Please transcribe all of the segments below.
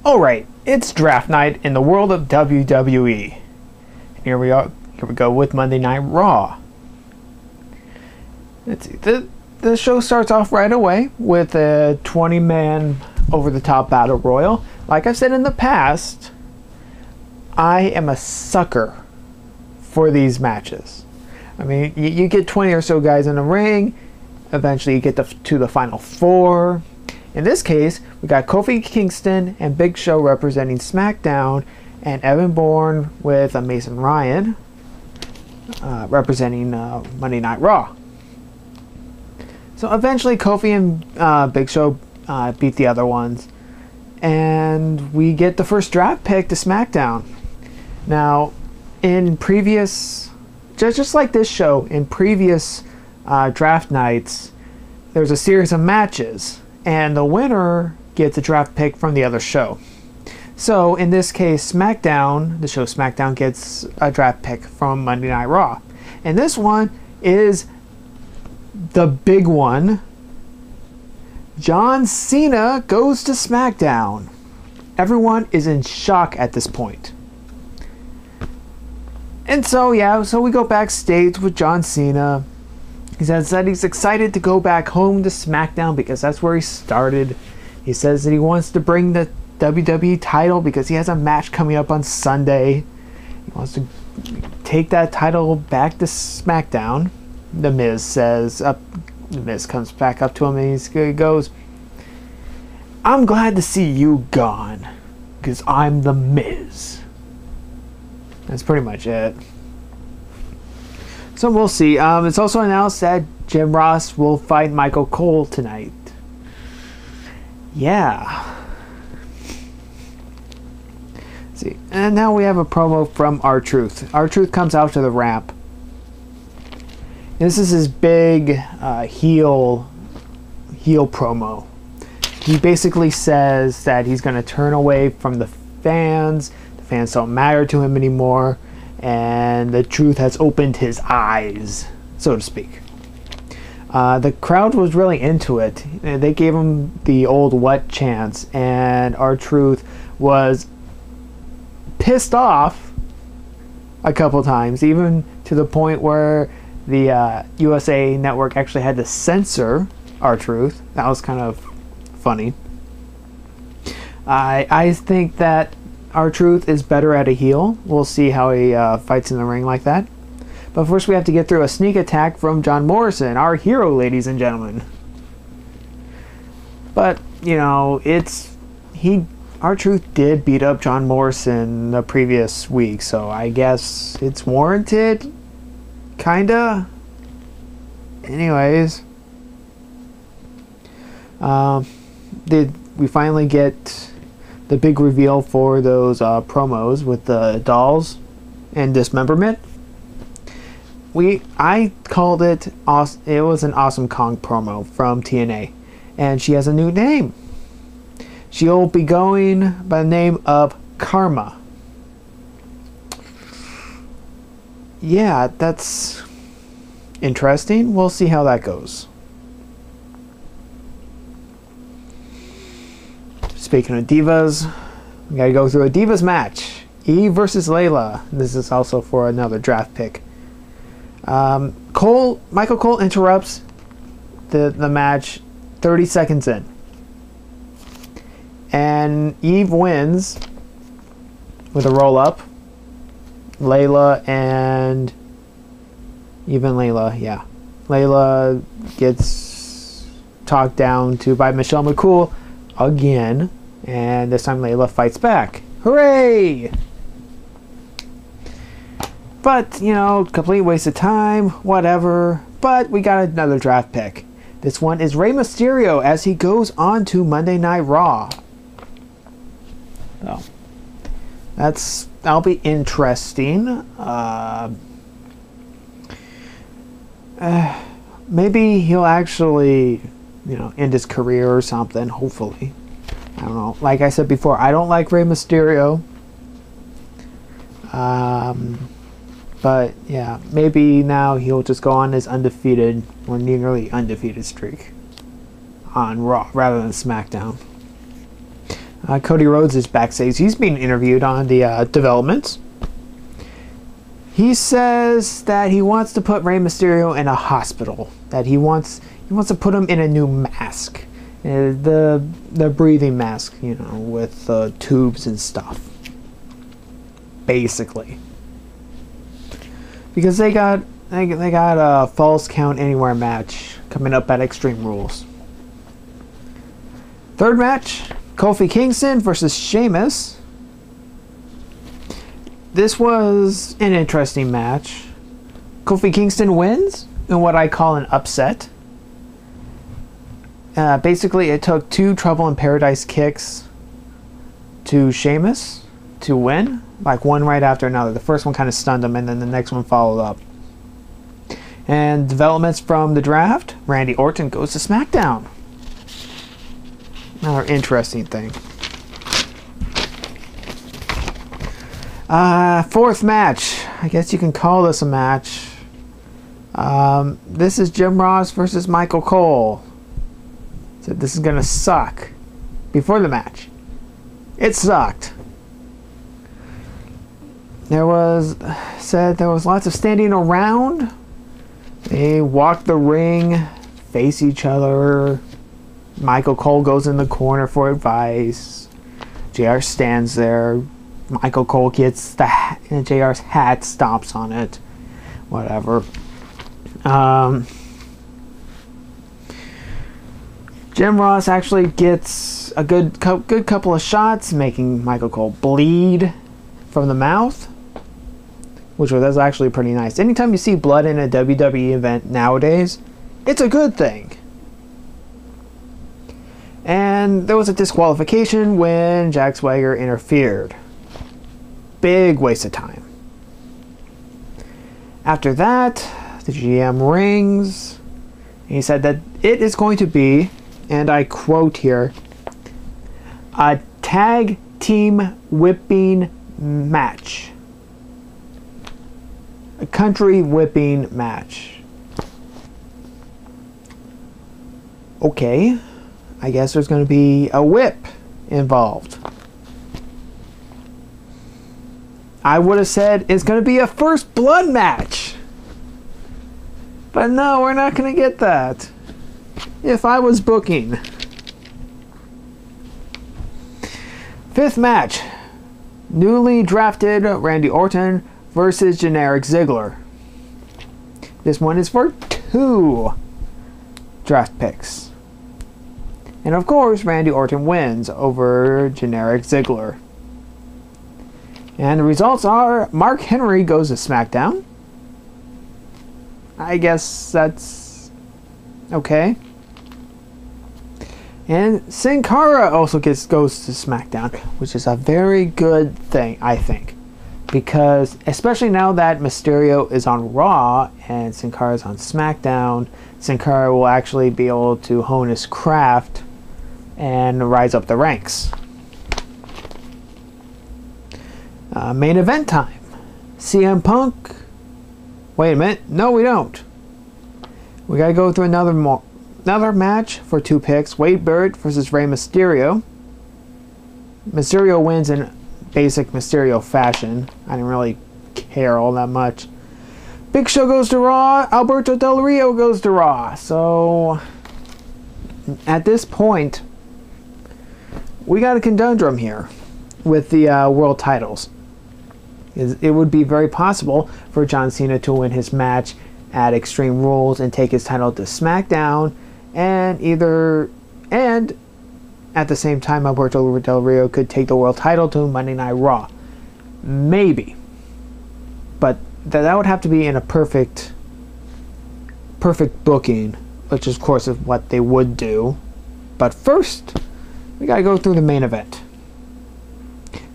Alright, it's draft night in the world of WWE. Here we go with Monday Night Raw. Let's see, the show starts off right away with a 20-man over-the-top battle royal. Like I've said in the past, I am a sucker for these matches. I mean, you get 20 or so guys in the ring, eventually you get to the final four. In this case, we got Kofi Kingston and Big Show representing Smackdown, and Evan Bourne with Mason Ryan representing Monday Night Raw. So eventually Kofi and Big Show beat the other ones, and we get the first draft pick to Smackdown. Now, in previous, just like this show, in previous draft nights, there's a series of matches, and the winner gets a draft pick from the other show. So in this case, SmackDown, the show SmackDown, gets a draft pick from Monday Night Raw. And this one is the big one. John Cena goes to SmackDown. Everyone is in shock at this point. And so, yeah, so we go backstage with John Cena. He says that he's excited to go back home to SmackDown because that's where he started. He says that he wants to bring the WWE title because he has a match coming up on Sunday. He wants to take that title back to SmackDown. The Miz comes back up to him and he goes, "I'm glad to see you gone because I'm the Miz." That's pretty much it. So we'll see. It's also announced that Jim Ross will fight Michael Cole tonight. Yeah. Let's see. And now we have a promo from R-Truth. R-Truth comes out to the ramp. This is his big heel promo. He basically says that he's going to turn away from the fans. The fans don't matter to him anymore. And the truth has opened his eyes, so to speak. The crowd was really into it. They gave him the old what chants, and R-Truth was pissed off a couple times, even to the point where the USA Network actually had to censor R-Truth. That was kind of funny. I think that R-Truth is better at a heel. We'll see how he fights in the ring like that. But first we have to get through a sneak attack from John Morrison, our hero, ladies and gentlemen. But, you know, R-Truth did beat up John Morrison the previous week, so I guess it's warranted. Kinda. Anyways. We finally get the big reveal for those promos with the dolls and dismemberment. I called it was an Awesome Kong promo from TNA, and she has a new name. She'll be going by the name of Karma. Yeah, that's interesting. We'll see how that goes. Speaking of divas, we gotta go through a divas match. Eve versus Layla. This is also for another draft pick. Michael Cole interrupts the match 30 seconds in. And Eve wins with a roll up. Layla gets talked down to by Michelle McCool again, and this time Layla fights back. Hooray! But, you know, complete waste of time, whatever. But we got another draft pick. This one is Rey Mysterio as he goes on to Monday Night Raw. So, that'll be interesting. Maybe he'll actually, you know, end his career or something, hopefully. I don't know. Like I said before, I don't like Rey Mysterio. But yeah, maybe now he'll just go on his undefeated or nearly undefeated streak on Raw rather than SmackDown. Cody Rhodes is backstage. He's being interviewed on the developments. He says that he wants to put Rey Mysterio in a hospital. That he wants to put him in a new mask, the breathing mask, you know, with tubes and stuff. Basically, because they got a Falls Count Anywhere match coming up at Extreme Rules. Third match, Kofi Kingston versus Sheamus. This was an interesting match. Kofi Kingston wins in what I call an upset. Basically, it took 2 Trouble in Paradise kicks to Sheamus to win, like one right after another. The first one kind of stunned him, and then the next one followed up. And developments from the draft, Randy Orton goes to Smackdown. Another interesting thing. Fourth match. I guess you can call this a match. This is Jim Ross versus Michael Cole. So this is gonna suck. Before the match, it sucked. There was lots of standing around. They walk the ring, face each other. Michael Cole goes in the corner for advice. JR stands there. Michael Cole gets JR's hat, stomps on it. Whatever. Jim Ross actually gets a good couple of shots, making Michael Cole bleed from the mouth, which was actually pretty nice. Anytime you see blood in a WWE event nowadays, it's a good thing. And there was a disqualification when Jack Swagger interfered. Big waste of time. After that, the GM rings. And he said that it is going to be, and I quote here, a tag team whipping match. A country whipping match. Okay. I guess there's going to be a whip involved. I would have said it's going to be a first blood match. But no, we're not going to get that. If I was booking. Fifth match. Newly drafted Randy Orton versus generic Ziggler. This one is for 2 draft picks. And of course, Randy Orton wins over generic Ziggler. And the results are Mark Henry goes to SmackDown. I guess that's okay. And Sin Cara also goes to SmackDown, which is a very good thing, I think. Because, especially now that Mysterio is on Raw and Sin Cara is on SmackDown, Sin Cara will actually be able to hone his craft and rise up the ranks. Main event time. CM Punk. Wait a minute. No, we don't. We gotta go through another match for 2 picks. Wade Barrett versus Rey Mysterio. Mysterio wins in basic Mysterio fashion. I didn't really care all that much. Big Show goes to Raw. Alberto Del Rio goes to Raw. So, at this point, we got a conundrum here with the world titles. It would be very possible for John Cena to win his match at Extreme Rules and take his title to SmackDown, and at the same time Alberto Del Rio could take the world title to Monday Night Raw. Maybe. But that would have to be in a perfect booking, which of course is what they would do. But first, we gotta go through the main event.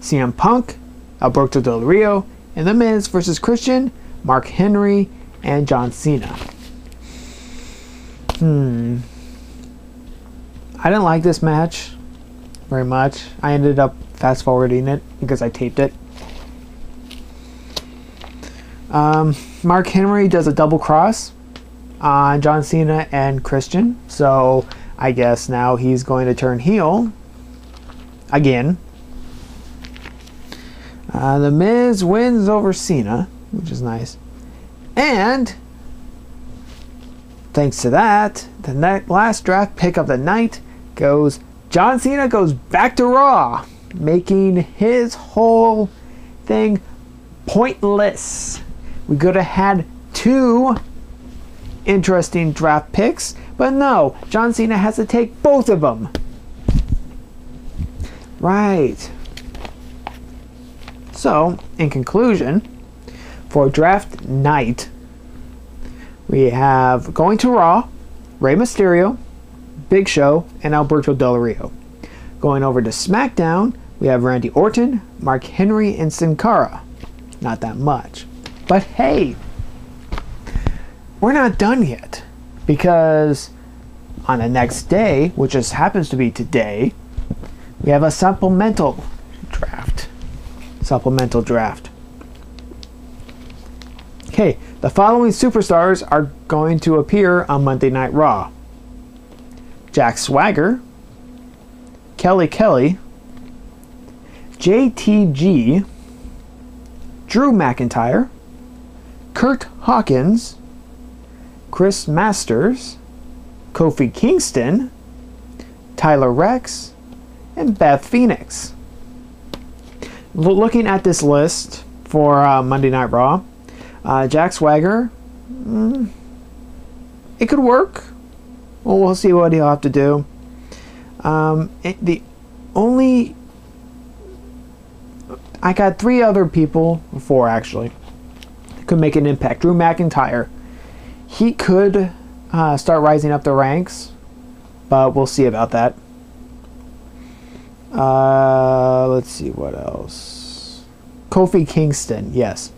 CM Punk, Alberto Del Rio, and The Miz versus Christian, Mark Henry, and John Cena. I didn't like this match very much. I ended up fast forwarding it because I taped it. Mark Henry does a double cross on John Cena and Christian, so I guess now he's going to turn heel again. The Miz wins over Cena, which is nice. And thanks to that, the last draft pick of the night goes John Cena goes back to Raw, making his whole thing pointless. We could have had 2 interesting draft picks, but no, John Cena has to take both of them. Right. So, in conclusion, for draft night, we have going to Raw, Rey Mysterio, Big Show, and Alberto Del Rio. Going over to SmackDown, we have Randy Orton, Mark Henry, and Sin Cara. Not that much. But hey, we're not done yet, because on the next day, which just happens to be today, we have a supplemental draft. Okay, the following superstars are going to appear on Monday Night Raw: Jack Swagger, Kelly Kelly, JTG, Drew McIntyre, Kurt Hawkins, Chris Masters, Kofi Kingston, Tyler Rex, and Beth Phoenix. Looking at this list for Monday Night Raw, Jack Swagger, it could work. Well, we'll see what he'll have to do. I got 3 other people, 4 actually, could make an impact. Drew McIntyre, he could start rising up the ranks, but we'll see about that. Let's see what else. Kofi Kingston, yes.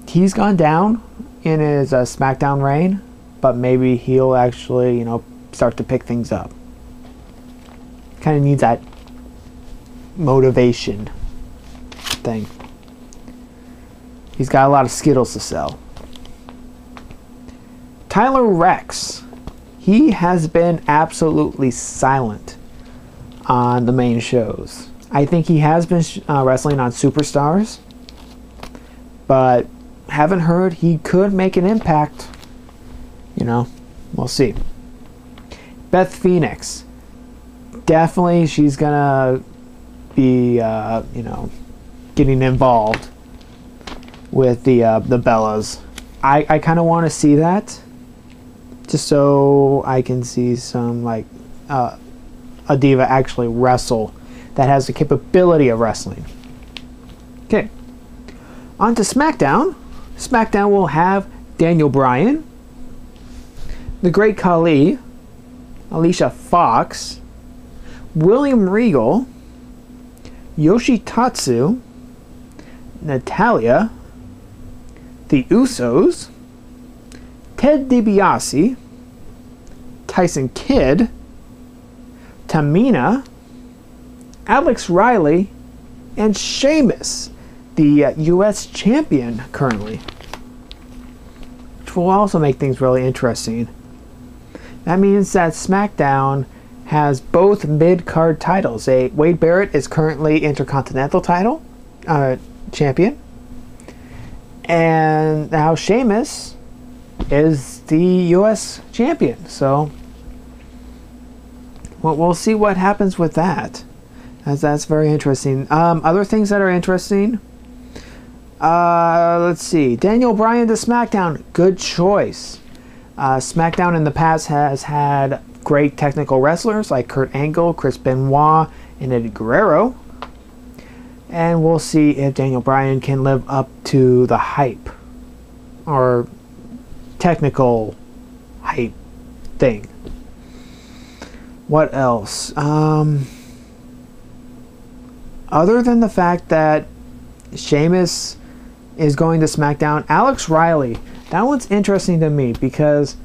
He's gone down in his SmackDown reign, but maybe he'll actually, start to pick things up. Kind of needs that motivation thing. He's got a lot of Skittles to sell. Tyler Rex, he has been absolutely silent on the main shows. I think he has been wrestling on Superstars, but haven't heard he could make an impact. We'll see. Beth Phoenix, definitely she's gonna be getting involved with the Bellas. I kind of want to see that, just so I can see some a diva actually wrestle that has the capability of wrestling. Okay, on to SmackDown. SmackDown will have Daniel Bryan, The Great Khali, Alicia Fox, William Regal, Yoshitatsu, Natalya, The Usos, Ted DiBiase, Tyson Kidd, Tamina, Alex Riley, and Sheamus, the U.S. champion currently, which will also make things really interesting. That means that SmackDown has both mid-card titles. Wade Barrett is currently Intercontinental title champion, and now Sheamus is the U.S. champion. So we'll see what happens with that. That's very interesting. Other things that are interesting. Let's see. Daniel Bryan to SmackDown. Good choice. SmackDown in the past has had great technical wrestlers like Kurt Angle, Chris Benoit, and Eddie Guerrero. And we'll see if Daniel Bryan can live up to the hype, or technical hype thing. What else? Other than the fact that Sheamus is going to SmackDown, Alex Riley, that one's interesting to me, because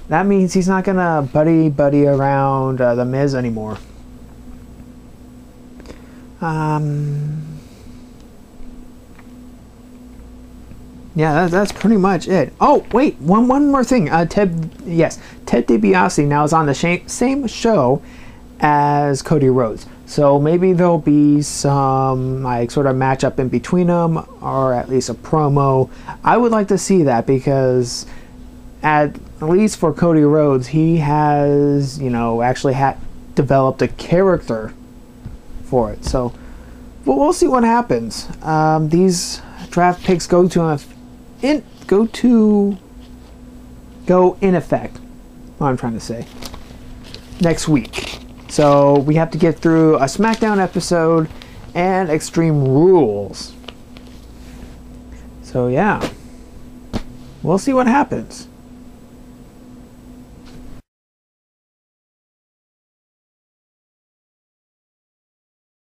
that means he's not gonna buddy around the Miz anymore. Yeah, that's pretty much it. Oh wait, one more thing. Ted DiBiase now is on the same show as Cody Rhodes. So maybe there'll be some like sort of matchup in between them, or at least a promo. I would like to see that, because at least for Cody Rhodes, he has, you know, actually developed a character for it. So we'll see what happens. These draft picks go in effect. What I'm trying to say, next week. So we have to get through a Smackdown episode and Extreme Rules. So yeah, we'll see what happens.